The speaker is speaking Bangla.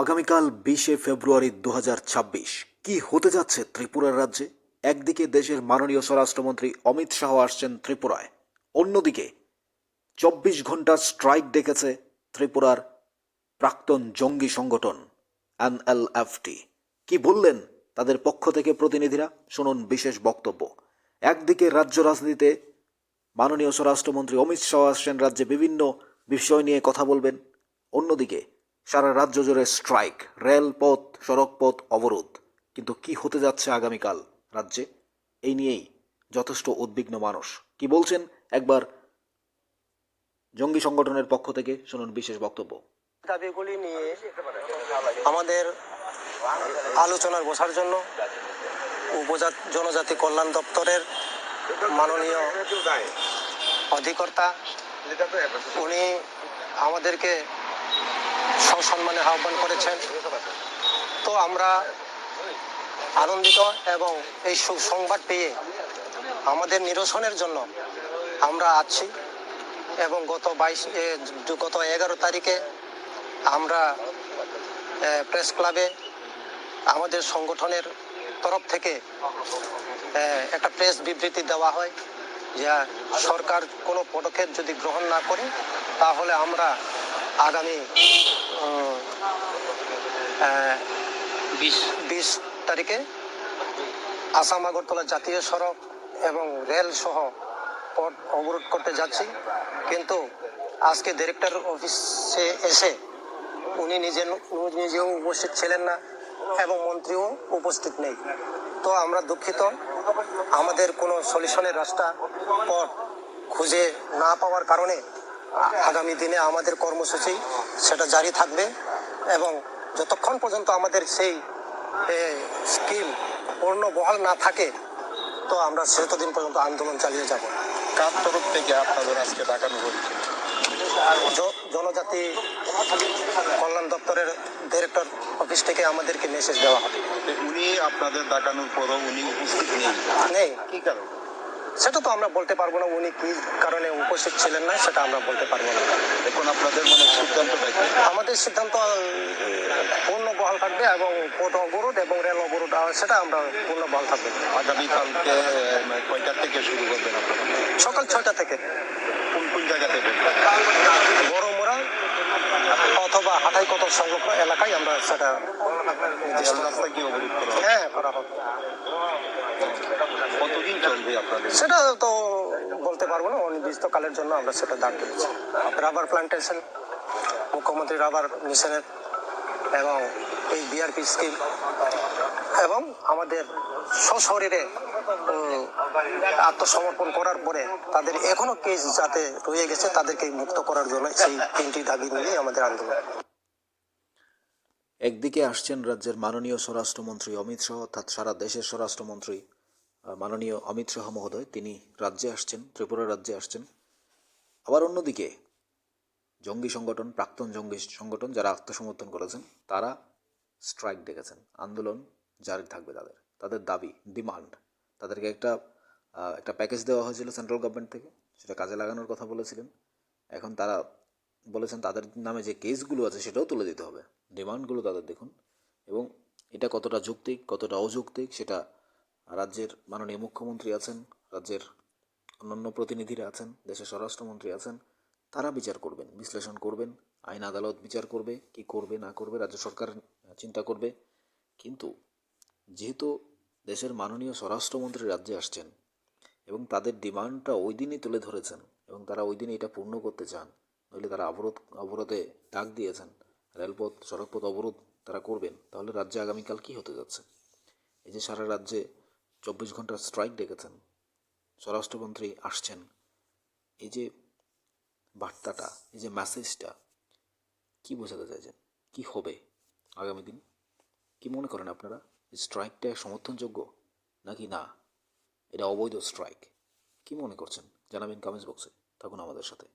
আগামীকাল 20শে ফেব্রুয়ারি 2026 কি হতে যাচ্ছে ত্রিপুরার রাজ্যে? একদিকে দেশের মাননীয় স্বরাষ্ট্রমন্ত্রী অমিত শাহ আসছেন ত্রিপুরায়, অন্যদিকে 24 ঘন্টা স্ট্রাইক ডেকেছে ত্রিপুরার প্রাক্তন জঙ্গি সংগঠন NLFT। কি বললেন তাদের পক্ষ থেকে প্রতিনিধিরা? শুনুন বিশেষ বক্তব্য। একদিকে রাজ্য রাজনীতিতে মাননীয় স্বরাষ্ট্রমন্ত্রী অমিত শাহ আসছেন রাজ্যে, বিভিন্ন বিষয় নিয়ে কথা বলবেন, অন্যদিকে সারা রাজ্য জুড়ে স্ট্রাইক, রেলপথ সড়কপথ অবরোধ। কিন্তু কি হতে যাচ্ছে আগামীকাল রাজ্যে, এই নিয়েই যথেষ্ট উদ্বিগ্ন মানুষ। কি বলছেন একবার জঙ্গি সংগঠনের পক্ষ থেকে শুনুন বিশেষ বক্তব্য। দাবিগুলি নিয়ে আমাদের আলোচনার বসার জন্য জনজাতি কল্যাণ দপ্তরের মাননীয় অধিকর্তা উনি আমাদেরকে সসম্মানে আহ্বান করেছেন। তো আমরা আনন্দিত এবং এই সুসংবাদ পেয়ে আমাদের নিরসনের জন্য আমরা আছি। এবং গত 11 তারিখে আমরা প্রেস ক্লাবে আমাদের সংগঠনের তরফ থেকে একটা প্রেস বিবৃতি দেওয়া হয় যে সরকার কোনো পদক্ষেপ যদি গ্রহণ না করে তাহলে আমরা আগামী 20 তারিখে আসাম আগরতলা জাতীয় সড়ক এবং রেল সহ পথ অবরোধ করতে যাচ্ছি। কিন্তু আজকে ডিরেক্টর অফিসে এসে উনি নিজেও উপস্থিত ছিলেন না এবং মন্ত্রীও উপস্থিত নেই। তো আমরা দুঃখিত, আমাদের কোনো সলিউশনের রাস্তা পথ খুঁজে না পাওয়ার কারণে আগামী দিনে আমাদের কর্মসূচি সেটা জারি থাকবে এবং যতক্ষণ পর্যন্ত আমাদের সেই স্কিম পূর্ণ বহাল না থাকে তো আমরা সেতদিন পর্যন্ত আন্দোলন চালিয়ে যাব। কার তরফ থেকে আপনাদের আজকে ডাকানো হচ্ছে? জনজাতি কল্যাণ দপ্তরের ডিরেক্টর অফিস থেকে আমাদেরকে মেসেজ দেওয়া হবে। উনি আপনাদের ডাকানোর পরও উনি উপস্থিত নেই। কি কারণ সেটা তো আমরা বলতে পারবো না, উনি কি কারণে উপস্থিত ছিলেন না সেটা আমরা বলতে পারবো না। এখন আপনাদের সিদ্ধান্তটা কি? আমাদের সিদ্ধান্ত পূর্ণ বহাল থাকবে এবং পথ অবরোধ এবং রেল অবরোধ সেটা আমরা পূর্ণ বহাল থাকবে। আগামীকালকে কয়টা থেকে শুরু করবেন আপনারা? সকাল 6টা থেকে। কোন জায়গা থেকে? বড়মোড়া অথবা হাটাইকত সংলগ্ন এলাকায় আমরা সেটা রাস্তা কি অবরোধ করা? হ্যাঁ, করা হবে। কতদিন চলবে আপনাদের? সেটা তো বলতে পারবো না, অনির্দিষ্টকালের জন্য আমরা সেটা দাঁড় দিচ্ছি। রাবার প্লান্টেশন, মুখ্যমন্ত্রী রাবার মিশনের এবং এই বিআরপি স্কিম এবং আমাদের সশরীরে আত্মসমর্পণ করার পরে তাদের এখনো কেস যাতে রয়ে গেছে তাদেরকে মুক্ত করার জন্য সেই 3টি দাবি নিয়ে আমাদের আন্দোলন। একদিকে আসছেন রাজ্যের মাননীয় স্বরাষ্ট্রমন্ত্রী অমিত শাহ, অর্থাৎ সারা দেশের স্বরাষ্ট্রমন্ত্রী মাননীয় অমিত শাহ মহোদয়, তিনি রাজ্যে আসছেন, ত্রিপুরা রাজ্যে আসছেন। আবার অন্যদিকে জঙ্গি সংগঠন, প্রাক্তন জঙ্গি সংগঠন যারা আত্মসমর্পণ করেছেন তারা স্ট্রাইক ডেকেছেন, আন্দোলন জারি থাকবে। তাদের দাবি, ডিমান্ড, তাদেরকে একটা প্যাকেজ দেওয়া হয়েছিল সেন্ট্রাল গভর্নমেন্ট থেকে, সেটা কাজে লাগানোর কথা বলেছিলেন। এখন তারা বলেছেন তাদের নামে যে কেসগুলো আছে সেটাও তুলে দিতে হবে। ডিমান্ডগুলো তাদের দেখুন, এবং এটা কতটা যৌক্তিক কতটা অযৌক্তিক সেটা রাজ্যের মাননীয় মুখ্যমন্ত্রী আছেন, রাজ্যের অন্যান্য প্রতিনিধিরা আছেন, দেশের স্বরাষ্ট্রমন্ত্রী আছেন, তারা বিচার করবেন, বিশ্লেষণ করবেন, আইন আদালত বিচার করবে, কি করবে না করবে রাজ্য সরকার চিন্তা করবে। কিন্তু যেহেতু দেশের মাননীয় স্বরাষ্ট্রমন্ত্রী রাজ্যে আসছেন এবং তাদের ডিমান্ডটা ওই দিনই তুলে ধরেছেন এবং তারা ওই দিনই এটা পূর্ণ করতে চান, নইলে তারা অবরোধে ডাক দিয়েছেন, রেলপথ সড়কপথ অবরোধ তারা করবেন, তাহলে রাজ্যে আগামীকাল কি হতে যাচ্ছে? এই যে সারা রাজ্যে 24 ঘন্টা স্ট্রাইক ডেকেছেন, স্বরাষ্ট্রমন্ত্রী আসছেন, এই যে বার্তাটা, এই যে মেসেজটা, কি বোঝাতে চাইছেন? কি হবে আগামী দিন? কি মনে করেন আপনারা? স্ট্রাইকটা সমর্থনযোগ্য নাকি না এটা অবৈধ স্ট্রাইক? কি মনে করছেন জানাবেন কমেন্টস বক্সে। থাকুন আমাদের সাথে।